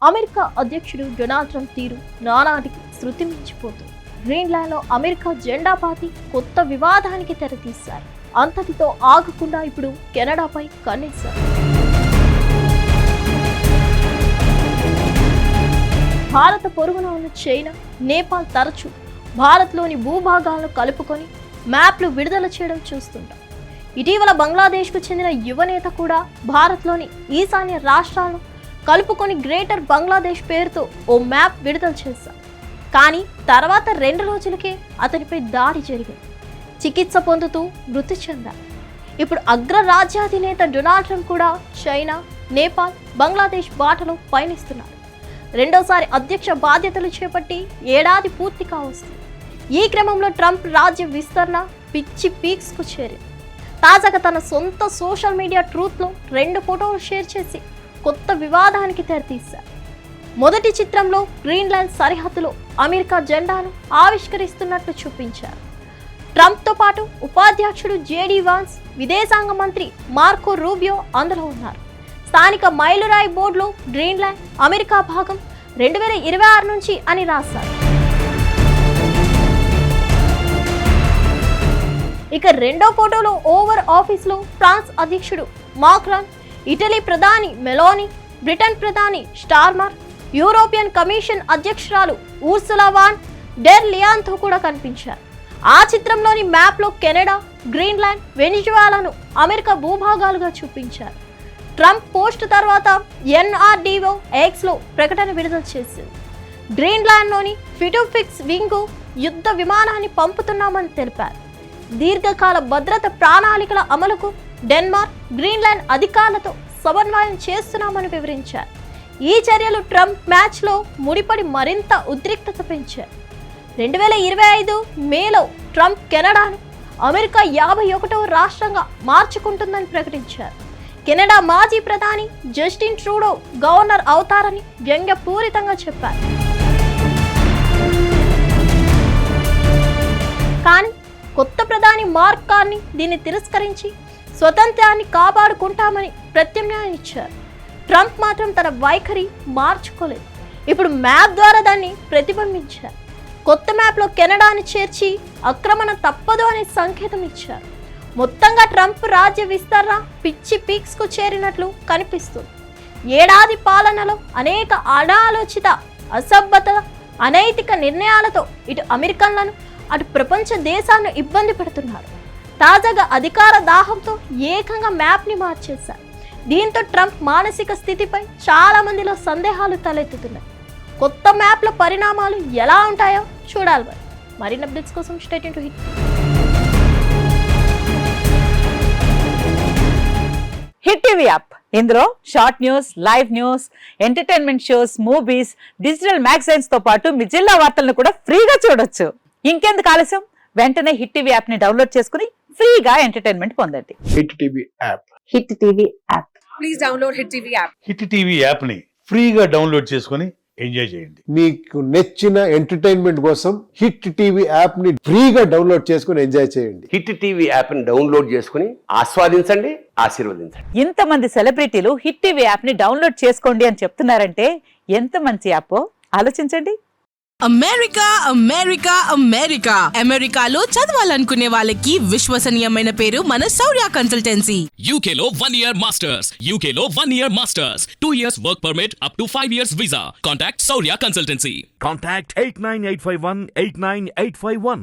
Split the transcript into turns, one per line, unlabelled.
America అధ్యక్షుడు Donald Trump తీరు నానాటికి శృతి మించిపోతుంది. గ్రీన్లాండ్లో అమెరికా జెండా పాతి కొత్త వివాదానికి తెరతీశారు. అంతటితో ఆగకుండా ఇప్పుడు కెనడాపై కన్నేశారు. భారత పొరుగున ఉన్న చైనా, నేపాల్ తరచూ భారత్లోని భూభాగాలను కలుపుకొని మ్యాప్లు విడుదల చేయడం చూస్తుంటాం. ఇటీవల బంగ్లాదేశ్కు చెందిన యువనేత కూడా భారత్లోని ఈశాన్య రాష్ట్రాలను కలుపుకొని గ్రేటర్ బంగ్లాదేశ్ పేరుతో ఓ మ్యాప్ విడుదల చేశారు. కానీ తర్వాత 2 రోజులకే అతనిపై దాడి జరిగింది. చికిత్స పొందుతూ మృతి చెందారు. ఇప్పుడు అగ్రరాజ్యాధినేత డొనాల్డ్ ట్రంప్ కూడా చైనా, నేపాల్, బంగ్లాదేశ్ బాటలో పయనిస్తున్నారు. రెండోసారి అధ్యక్ష బాధ్యతలు చేపట్టి ఏడాది పూర్తి కావస్తుంది. ఈ క్రమంలో ట్రంప్ రాజ్య విస్తరణ పిచ్చి పీక్స్కు చేరింది. తాజాగా తన సొంత సోషల్ మీడియా ట్రూత్లో 2 ఫోటోలు షేర్ చేసి కొత్త వివాదానికి తెరతీశారు. మొదటి చిత్రంలో గ్రీన్లాండ్ సరిహద్దులో అమెరికా జెండాను ఆవిష్కరిస్తున్నట్లు చూపించారు. ట్రంప్తో పాటు ఉపాధ్యక్షుడు జేడీ వాన్స్, విదేశాంగ మంత్రి మార్కో రూబియో అందులో ఉన్నారు. స్థానిక మైలురాయి బోర్డులో గ్రీన్లాండ్ అమెరికా భాగం 2026 నుంచి అని రాశారు. ఇక రెండో ఫోటోలో ఓవర్ ఆఫీస్లో ఫ్రాన్స్ అధ్యక్షుడు మాక్రాన్, ఇటలీ ప్రధాని మెలోనీ, బ్రిటన్ ప్రధాని స్టార్మర్, యూరోపియన్ కమిషన్ అధ్యక్షురాలు ఊర్సులా వాన్ డెర్ లియాన్తో కూడా కనిపించారు. ఆ చిత్రంలోని మ్యాప్లో కెనడా, గ్రీన్లాండ్, వెనిజువాలాను అమెరికా భూభాగాలుగా చూపించారు. ట్రంప్ పోస్ట్ తర్వాత ఎన్ఆర్డీఓ ఎక్స్లో ప్రకటన విడుదల చేసింది. గ్రీన్లాండ్లోని ఫిటుఫిక్స్ వింగ్కు యుద్ధ విమానాన్ని పంపుతున్నామని తెలిపారు. దీర్ఘకాల భద్రత ప్రణాళికల అమలుకు డెన్మార్క్, గ్రీన్లాండ్ అధికారులతో సమన్వయం చేస్తున్నామని వివరించారు. ఈ చర్యలు ట్రంప్ మ్యాచ్లో ముడిపడి మరింత ఉద్రిక్తత పెంచారు. 2025 మేలో ట్రంప్ కెనడాను అమెరికా 51వ రాష్ట్రంగా మార్చుకుంటుందని ప్రకటించారు. కెనడా మాజీ ప్రధాని జస్టిన్ ట్రూడో గవర్నర్ అవుతారని వ్యంగ్యపూరితంగా చెప్పారు. కానీ కొత్త ప్రధాని మార్క్ కార్నీ దీన్ని తిరస్కరించి స్వతంత్రాన్ని కాపాడుకుంటామని ప్రత్యామ్నాయం ఇచ్చారు. ట్రంప్ మాత్రం తన వైఖరి మార్చుకోలేదు. ఇప్పుడు మ్యాప్ ద్వారా దాన్ని ప్రతిబింబించారు. కొత్త మ్యాప్లో కెనడాను చేర్చి ఆక్రమణ తప్పదు అనే సంకేతం ఇచ్చారు. మొత్తంగా ట్రంప్ రాజ్య విస్తరణ పిచ్చి పీక్స్కు చేరినట్లు కనిపిస్తుంది. ఏడాది పాలనలో అనేక అనాలోచిత, అసభ్యత, అనైతిక నిర్ణయాలతో ఇటు అమెరికన్లను, అటు ప్రపంచ దేశాలను ఇబ్బంది పెడుతున్నారు. తాజాగా అధికార దాహంతో ఏకంగా మ్యాప్ని మార్చేశారు. దీంతో ట్రంప్ మానసిక స్థితిపై చాలా మందిలో సందేహాలు తలెత్తుతున్నాయి. కొత్త మ్యాప్ల పరిణామాలు ఎలా ఉంటాయో చూడాలి. మరిన్ని అప్డేట్స్ కోసం stay tuned to
Hit TV app. ఇందులో short news, live news, entertainment shows, movies, digital magazines తో పాటు మీ జిల్లా వార్తలను కూడా ఫ్రీగా చూడొచ్చు. ఇంకెందుకు ఆలస్యం, వెంటనే హిట్ టీవీ యాప్ ని డౌన్లోడ్ చేసుకుని ఫ్రీగా ఎంటర్టైన్మెంట్ పొందండి.
Hit TV app.
Hit TV app.
Please download hit TV app.
Hit TV app ని ఫ్రీగా డౌన్లోడ్ చేసుకుని ఎంజాయ్ చేయండి.
మీకు నచ్చిన ఎంటర్టైన్మెంట్ కోసం హిట్ టీవీ యాప్ ని ఫ్రీగా డౌన్లోడ్ చేసుకుని ఎంజాయ్ చేయండి.
హిట్ టీవీ యాప్ ని డౌన్లోడ్ చేసుకుని ఆస్వాదించండి, ఆశీర్వదించండి.
ఇంతమంది సెలబ్రిటీలు హిట్ టీవీ యాప్ ని డౌన్లోడ్ చేసుకోండి అని చెప్తున్నారంటే ఎంత మంచి యాప్ ఆలోచించండి.
అమెరికా అమెరికా అమెరికా అమెరికాలో చదవాలనుకునే వాళ్ళకి విశ్వసనీయమైన పేరు మన శౌర్య కన్సల్టెన్సీ.
UK లో 1 year masters, UK లో 1 year masters, 2 years work permit up to 5 years visa. Contact Saurya Consultancy.
Contact 89851 89851.